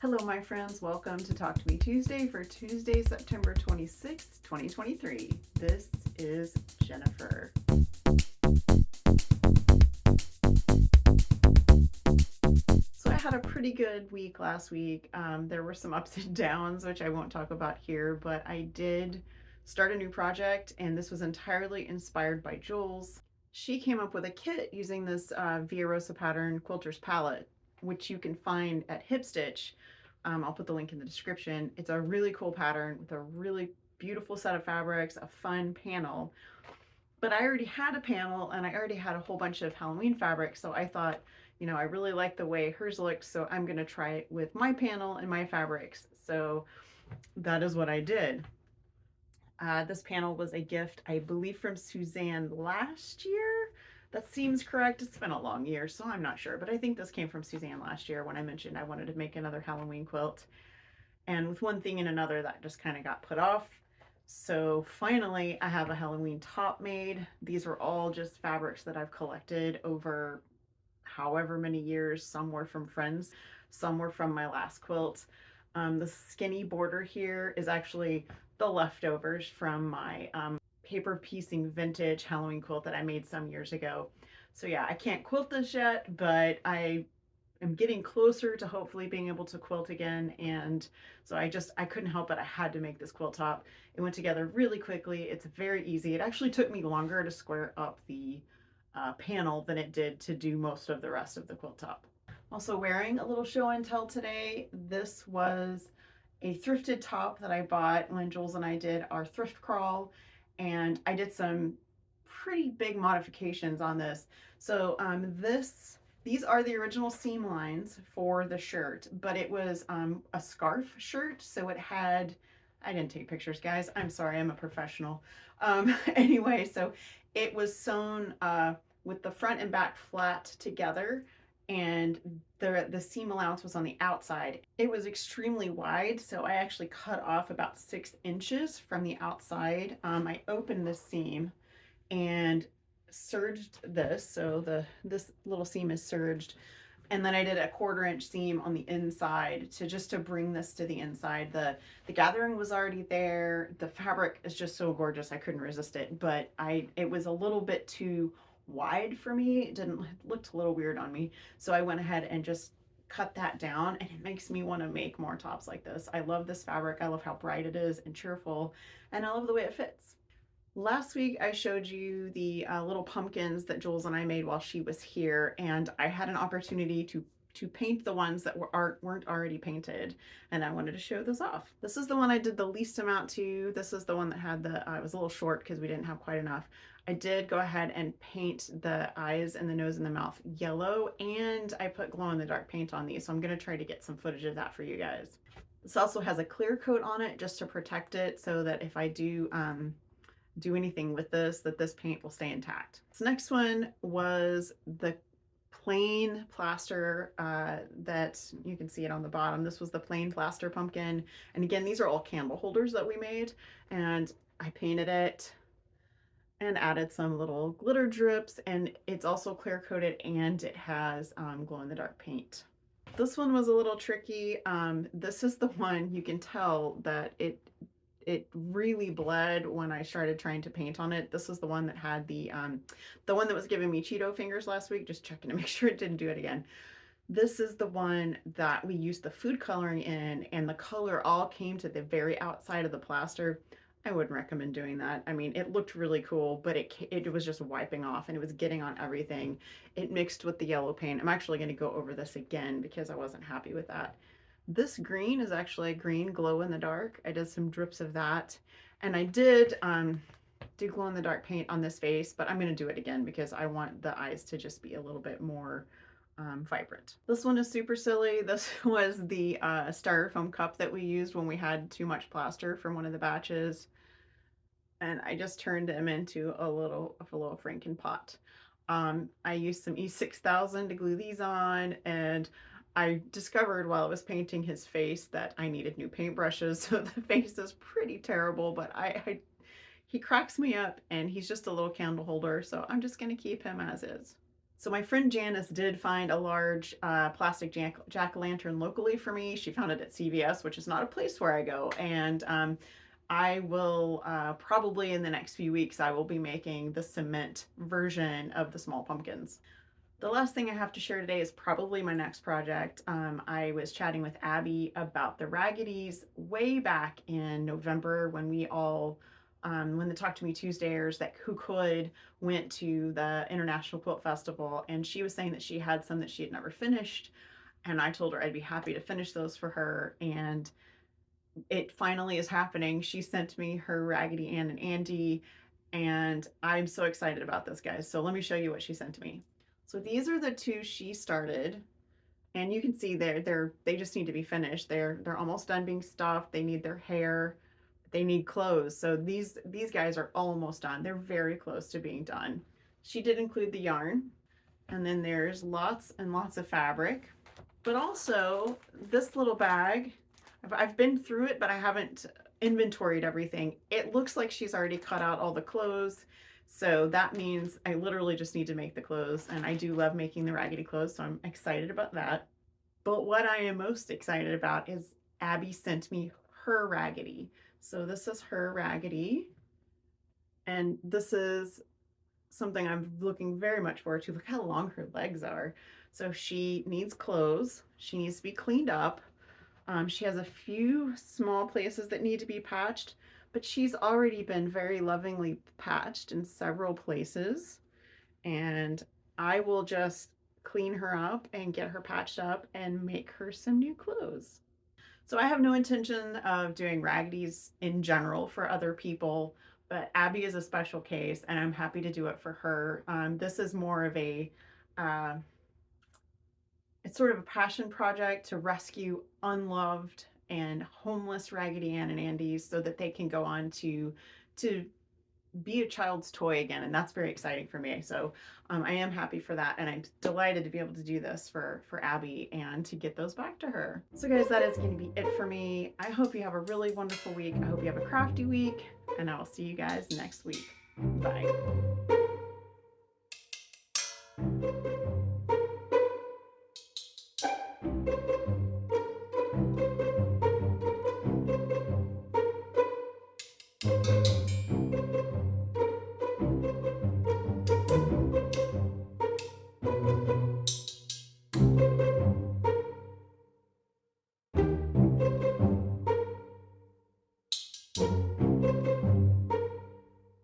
Hello, my friends. Welcome to Talk to Me Tuesday for Tuesday, September 26th, 2023. This is Jennifer. So I had a pretty good week last week. There were some ups and downs, which I won't talk about here, but I did start a new project, and this was entirely inspired by Jules. She came up with a kit using this Via Rosa pattern quilter's palette, which you can find at Hip Stitch. I'll put the link in the description. It's a really cool pattern with a really beautiful set of fabrics, a fun panel. But I already had a panel and I already had a whole bunch of Halloween fabric, so I thought, you know, I really like the way hers looks, so I'm going to try it with my panel and my fabrics. So that is what I did. This panel was a gift, I believe, from Suzanne last year. That seems correct. It's been a long year, so I'm not sure, but I think this came from Suzanne last year when I mentioned I wanted to make another Halloween quilt. And with one thing and another, that just kind of got put off. So finally, I have a Halloween top made. These are all just fabrics that I've collected over however many years. Some were from friends, some were from my last quilt. The skinny border here is actually the leftovers from my paper piecing vintage Halloween quilt that I made some years ago. So yeah, I can't quilt this yet, but I am getting closer to hopefully being able to quilt again. And so I couldn't help it. I had to make this quilt top. It went together really quickly. It's very easy. It actually took me longer to square up the panel than it did to do most of the rest of the quilt top. Also wearing a little show and tell today. This was a thrifted top that I bought when Jules and I did our thrift crawl, and I did some pretty big modifications on this. So these are the original seam lines for the shirt, but it was a scarf shirt, so it had, I didn't take pictures, guys. I'm sorry, I'm a professional. Anyway, so it was sewn with the front and back flat together, and the seam allowance was on the outside. It was extremely wide, so I actually cut off about 6 inches from the outside. I opened this seam and serged this, so this little seam is serged, and then I did a 1/4 inch seam on the inside to bring this to the inside. The gathering was already there. The fabric is just so gorgeous, I couldn't resist it, but it was a little bit too wide for me. It looked a little weird on me, so I went ahead and just cut that down, and it makes me want to make more tops like this. I love this fabric. I love how bright it is and cheerful, and I love the way it fits. Last week I showed you the little pumpkins that Jules and I made while she was here, and I had an opportunity to paint the ones that weren't already painted, and I wanted to show those off. This is the one I did the least amount to. This is the one that had it was a little short because we didn't have quite enough. I did go ahead and paint the eyes and the nose and the mouth yellow, and I put glow-in-the-dark paint on these, so I'm going to try to get some footage of that for you guys. This also has a clear coat on it just to protect it, so that if I do anything with this, that this paint will stay intact. This next one was the plain plaster that you can see it on the bottom. This was the plain plaster pumpkin, and again, these are all candle holders that we made, and I painted it and added some little glitter drips, and it's also clear coated, and it has glow-in-the-dark paint. This one was a little tricky. This is the one you can tell that it really bled when I started trying to paint on it. This is the one that had the one that was giving me Cheeto fingers last week, just checking to make sure it didn't do it again. This is the one that we used the food coloring in, and the color all came to the very outside of the plaster. I wouldn't recommend doing that. I mean, it looked really cool, but it was just wiping off, and it was getting on everything. It mixed with the yellow paint. I'm actually going to go over this again because I wasn't happy with that. This green is actually a green glow in the dark. I did some drips of that, and I did do glow in the dark paint on this face, but I'm going to do it again because I want the eyes to just be a little bit more vibrant. This one is super silly. This was the styrofoam cup that we used when we had too much plaster from one of the batches, and I just turned him into a little Franken pot. I used some E6000 to glue these on, and I discovered while I was painting his face that I needed new paintbrushes, so the face is pretty terrible, but he cracks me up, and he's just a little candle holder, so I'm just going to keep him as is. So my friend Janice did find a large plastic jack-o'-lantern locally for me. She found it at CVS, which is not a place where I go. And I will probably in the next few weeks, I will be making the cement version of the small pumpkins. The last thing I have to share today is probably my next project. I was chatting with Abbie about the Raggedies way back in November when we all, when the Talk to Me Tuesdayers that who could went to the International Quilt Festival, and she was saying that she had some that she had never finished, and I told her I'd be happy to finish those for her, and it finally is happening. She sent me her Raggedy Ann and Andy, and I'm so excited about this, guys. So let me show you what she sent me. So these are the two she started, and you can see they just need to be finished. They're almost done being stuffed. They need their hair, they need clothes. So these guys are almost done. They're very close to being done. She did include the yarn, and then there's lots and lots of fabric, but also this little bag. I've been through it, but I haven't inventoried everything. It looks like she's already cut out all the clothes. So that means I literally just need to make the clothes. And I do love making the Raggedy clothes, so I'm excited about that. But what I am most excited about is Abbie sent me her Raggedy. So this is her Raggedy. And this is something I'm looking very much forward to. Look how long her legs are. So she needs clothes. She needs to be cleaned up. She has a few small places that need to be patched, but she's already been very lovingly patched in several places. And I will just clean her up and get her patched up and make her some new clothes. So I have no intention of doing Raggedies in general for other people, but Abbie is a special case and I'm happy to do it for her. This is more of a, uh, it's sort of a passion project to rescue unloved and homeless Raggedy Ann and Andys so that they can go on to be a child's toy again, and that's very exciting for me. So I am happy for that, and I'm delighted to be able to do this for Abbie and to get those back to her. So guys, that is going to be it for me. I hope you have a really wonderful week. I hope you have a crafty week, and I will see you guys next week. Bye.